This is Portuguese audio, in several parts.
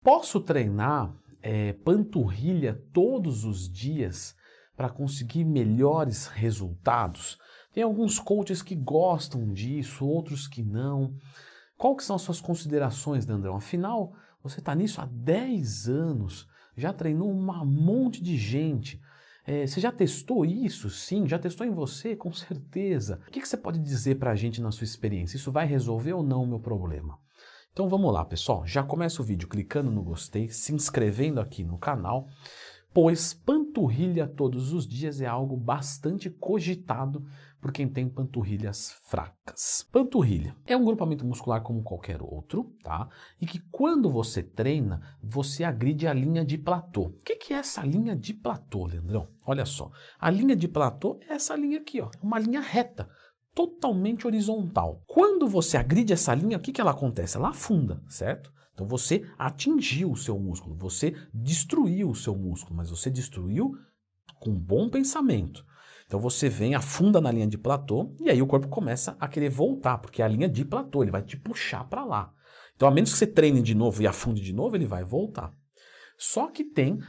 Posso treinar panturrilha todos os dias para conseguir melhores resultados? Tem alguns coaches que gostam disso, outros que não. Qual que são as suas considerações, Leandrão? Afinal, você está nisso há 10 anos, já treinou um monte de gente. Você já testou isso? Sim. Já testou em você? Com certeza. O que você pode dizer para a gente na sua experiência? Isso vai resolver ou não o meu problema? Então vamos lá, pessoal. Já começa o vídeo clicando no gostei, se inscrevendo aqui no canal, pois panturrilha todos os dias é algo bastante cogitado por quem tem panturrilhas fracas. Panturrilha é um grupamento muscular como qualquer outro, tá? E que quando você treina, você agride a linha de platô. O que é essa linha de platô, Leandrão? Olha só, a linha de platô é essa linha aqui, ó, uma linha reta, totalmente horizontal. Quando você agride essa linha, o que ela acontece? Ela afunda, certo? Então você atingiu o seu músculo, você destruiu o seu músculo, mas você destruiu com bom pensamento. Então você vem, afunda na linha de platô e aí o corpo começa a querer voltar, porque é a linha de platô, ele vai te puxar para lá. Então a menos que você treine de novo e afunde de novo, ele vai voltar. Só que tem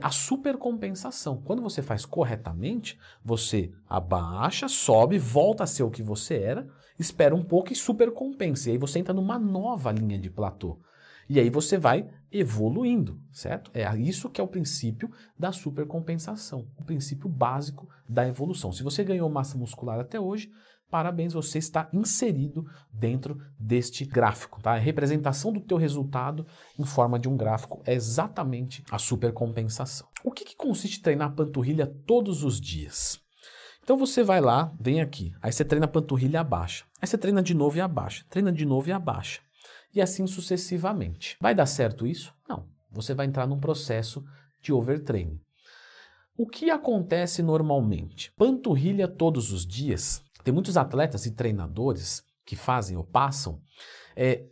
a supercompensação. Quando você faz corretamente, você abaixa, sobe, volta a ser o que você era, espera um pouco e supercompensa. E aí você entra numa nova linha de platô. E aí você vai evoluindo, certo? É isso que é o princípio da supercompensação, o princípio básico da evolução. Se você ganhou massa muscular até hoje, parabéns, você está inserido dentro deste gráfico, tá? A representação do teu resultado em forma de um gráfico é exatamente a supercompensação. O que consiste treinar a panturrilha todos os dias? Então você vai lá, vem aqui, aí você treina a panturrilha e abaixa, aí você treina de novo e abaixa, treina de novo e abaixa, e assim sucessivamente. Vai dar certo isso? Não. Você vai entrar num processo de overtraining. O que acontece normalmente? Panturrilha todos os dias. Tem muitos atletas e treinadores que fazem ou passam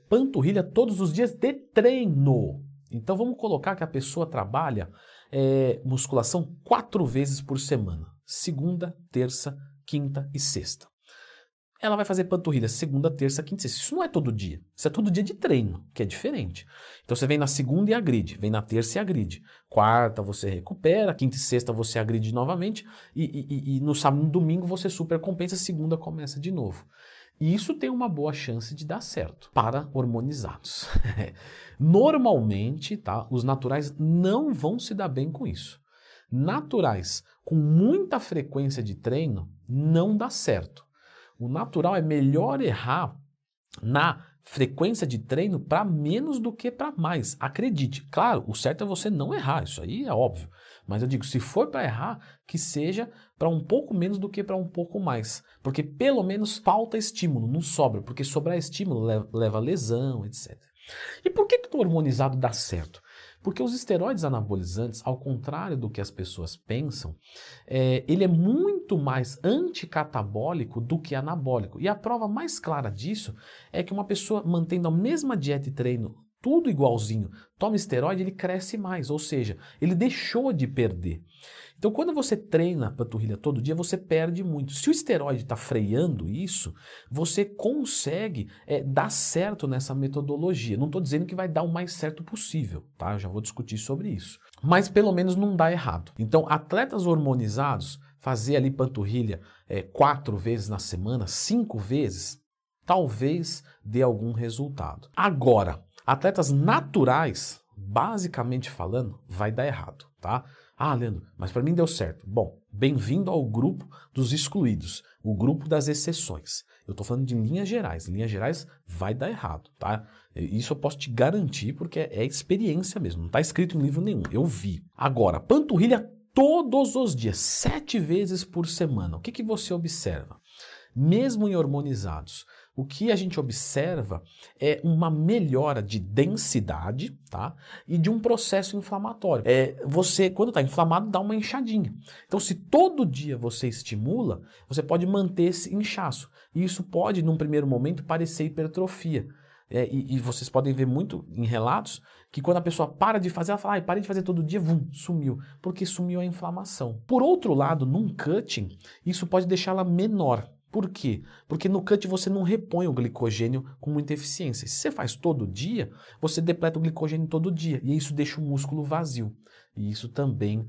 panturrilha todos os dias de treino. Então vamos colocar que a pessoa trabalha musculação 4 vezes por semana. Segunda, terça, quinta e sexta. Ela vai fazer panturrilha segunda, terça, quinta e sexta. Isso não é todo dia. Isso é todo dia de treino, que é diferente. Então você vem na segunda e agride, vem na terça e agride. Quarta você recupera, quinta e sexta você agride novamente e no sábado e no domingo você supercompensa, segunda começa de novo. E isso tem uma boa chance de dar certo para hormonizados. Normalmente, tá, os naturais não vão se dar bem com isso. Naturais com muita frequência de treino não dá certo. O natural é melhor errar na frequência de treino para menos do que para mais. Acredite, claro, o certo é você não errar, isso aí é óbvio. Mas eu digo, se for para errar, que seja para um pouco menos do que para um pouco mais. Porque pelo menos falta estímulo, não sobra. Porque sobrar estímulo leva a lesão, etc. E por que o hormonizado dá certo? Porque os esteroides anabolizantes, ao contrário do que as pessoas pensam, ele é muito mais anticatabólico do que anabólico. E a prova mais clara disso é que uma pessoa mantendo a mesma dieta e treino, tudo igualzinho, toma esteroide, ele cresce mais, ou seja, ele deixou de perder. Então quando você treina a panturrilha todo dia, você perde muito. Se o esteroide está freando isso, você consegue dar certo nessa metodologia. Não estou dizendo que vai dar o mais certo possível, tá? Eu já vou discutir sobre isso. Mas pelo menos não dá errado. Então atletas hormonizados, fazer ali panturrilha 4 vezes na semana, 5 vezes, talvez dê algum resultado. Agora, atletas naturais, basicamente falando, vai dar errado, tá? Ah, Leandro, mas para mim deu certo. Bom, bem-vindo ao grupo dos excluídos, o grupo das exceções. Eu estou falando de linhas gerais. Em linhas gerais vai dar errado, tá? Isso eu posso te garantir porque é experiência mesmo, não está escrito em livro nenhum, eu vi. Agora, panturrilha todos os dias, 7 vezes por semana. O que você observa? Mesmo em hormonizados, o que a gente observa é uma melhora de densidade, tá? E de um processo inflamatório. Você, quando está inflamado, dá uma inchadinha. Então, se todo dia você estimula, você pode manter esse inchaço. E isso pode, num primeiro momento, parecer hipertrofia. E vocês podem ver muito em relatos que quando a pessoa para de fazer, ela fala, parei de fazer todo dia, sumiu. Porque sumiu a inflamação. Por outro lado, num cutting, isso pode deixá-la menor. Por quê? Porque no cut você não repõe o glicogênio com muita eficiência. Se você faz todo dia, você depleta o glicogênio todo dia e isso deixa o músculo vazio. E isso também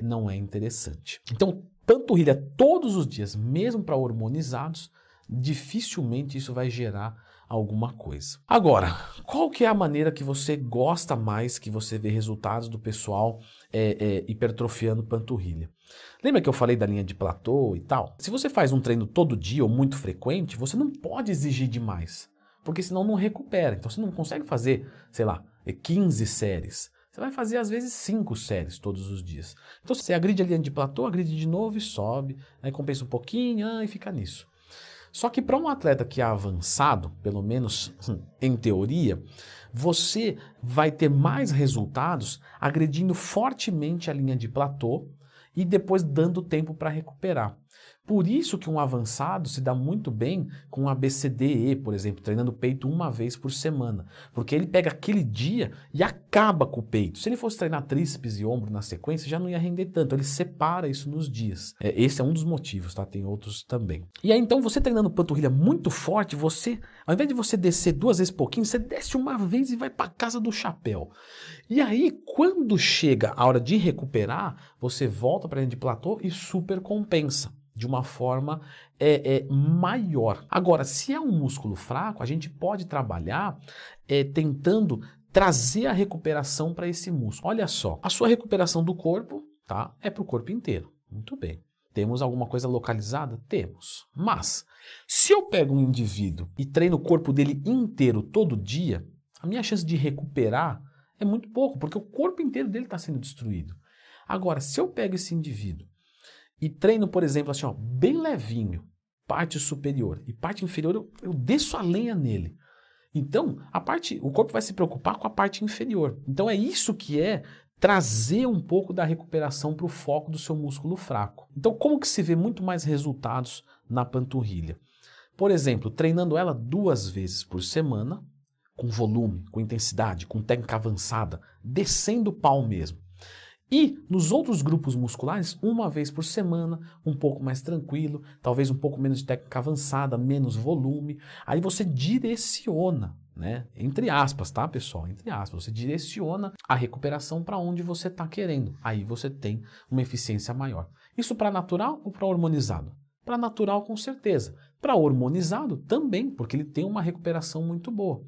não é interessante. Então, panturrilha todos os dias, mesmo para hormonizados, dificilmente isso vai gerar alguma coisa. Agora, qual que é a maneira que você gosta mais, que você vê resultados do pessoal hipertrofiando panturrilha? Lembra que eu falei da linha de platô e tal? Se você faz um treino todo dia ou muito frequente, você não pode exigir demais, porque senão não recupera. Então você não consegue fazer, sei lá, 15 séries. Você vai fazer às vezes 5 séries todos os dias. Então você agride a linha de platô, agride de novo e sobe, aí compensa um pouquinho e fica nisso. Só que para um atleta que é avançado, pelo menos em teoria, você vai ter mais resultados agredindo fortemente a linha de platô e depois dando tempo para recuperar. Por isso que um avançado se dá muito bem com um ABCDE, por exemplo, treinando peito uma vez por semana, porque ele pega aquele dia e acaba com o peito. Se ele fosse treinar tríceps e ombro na sequência, já não ia render tanto, ele separa isso nos dias. Esse é um dos motivos, tá? Tem outros também. E aí então, você treinando panturrilha muito forte, você, ao invés de você descer 2 vezes pouquinho, você desce uma vez e vai para casa do chapéu. E aí, quando chega a hora de recuperar, você volta para a linha de platô e super compensa de uma forma maior. Agora, se é um músculo fraco, a gente pode trabalhar tentando trazer a recuperação para esse músculo. Olha só, a sua recuperação do corpo, tá, é para o corpo inteiro. Muito bem. Temos alguma coisa localizada? Temos. Mas, se eu pego um indivíduo e treino o corpo dele inteiro todo dia, a minha chance de recuperar é muito pouco, porque o corpo inteiro dele está sendo destruído. Agora, se eu pego esse indivíduo e treino, por exemplo, assim, ó, bem levinho, parte superior e parte inferior, eu desço a lenha nele. Então, o corpo vai se preocupar com a parte inferior. Então é isso que é trazer um pouco da recuperação para o foco do seu músculo fraco. Então, como que se vê muito mais resultados na panturrilha? Por exemplo, treinando ela 2 vezes por semana, com volume, com intensidade, com técnica avançada, descendo o pau mesmo. E nos outros grupos musculares, 1 vez por semana, um pouco mais tranquilo, talvez um pouco menos de técnica avançada, menos volume. Aí você direciona, né? Entre aspas, tá, pessoal? Entre aspas, você direciona a recuperação para onde você está querendo. Aí você tem uma eficiência maior. Isso para natural ou para hormonizado? Para natural, com certeza. Para hormonizado, também, porque ele tem uma recuperação muito boa.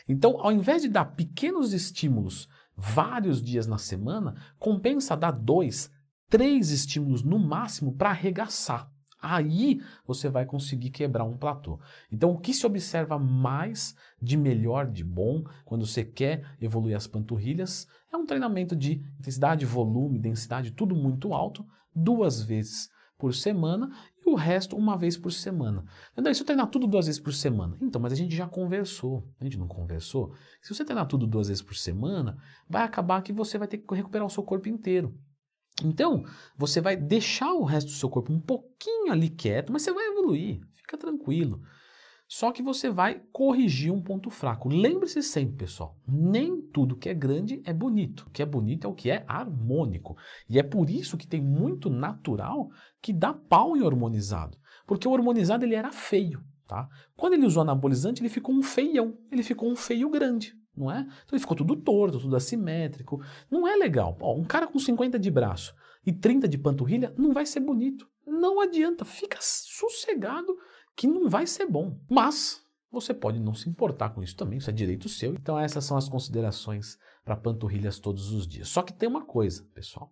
Então, ao invés de dar pequenos estímulos vários dias na semana, compensa dar 2, 3 estímulos no máximo para arregaçar. Aí você vai conseguir quebrar um platô. Então, o que se observa mais de melhor, de bom, quando você quer evoluir as panturrilhas, é um treinamento de intensidade, volume, densidade, tudo muito alto, 2 vezes por semana e o resto 1 vez por semana. Então, se eu treinar tudo 2 vezes por semana, então, mas a gente já conversou, a gente não conversou? Se você treinar tudo 2 vezes por semana, vai acabar que você vai ter que recuperar o seu corpo inteiro. Então, você vai deixar o resto do seu corpo um pouquinho ali quieto, mas você vai evoluir, fica tranquilo. Só que você vai corrigir um ponto fraco. Lembre-se sempre, pessoal, nem tudo que é grande é bonito. O que é bonito é o que é harmônico. E é por isso que tem muito natural que dá pau em hormonizado. Porque o hormonizado ele era feio, tá? Quando ele usou anabolizante, ele ficou um feião, ele ficou um feio grande, não é? Então ele ficou tudo torto, tudo assimétrico. Não é legal. Ó, um cara com 50 de braço e 30 de panturrilha não vai ser bonito. Não adianta, fica sossegado que não vai ser bom. Mas você pode não se importar com isso também, isso é direito seu. Então essas são as considerações para panturrilhas todos os dias. Só que tem uma coisa, pessoal.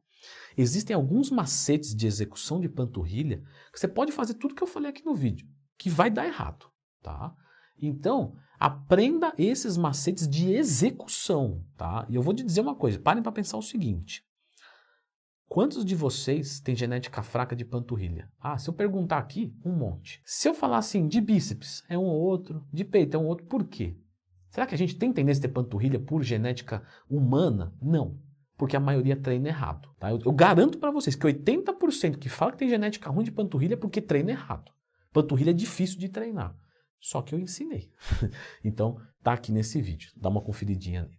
Existem alguns macetes de execução de panturrilha que você pode fazer tudo que eu falei aqui no vídeo, que vai dar errado, tá? Então, aprenda esses macetes de execução, tá? E eu vou te dizer uma coisa, parem para pensar o seguinte. Quantos de vocês têm genética fraca de panturrilha? Ah, se eu perguntar aqui, um monte. Se eu falar assim, de bíceps, é um ou outro, de peito é um outro, por quê? Será que a gente tem tendência de ter panturrilha por genética humana? Não, porque a maioria treina errado. Tá? Eu garanto para vocês que 80% que fala que tem genética ruim de panturrilha é porque treina errado. Panturrilha é difícil de treinar, só que eu ensinei. Então, tá aqui nesse vídeo, dá uma conferidinha ali.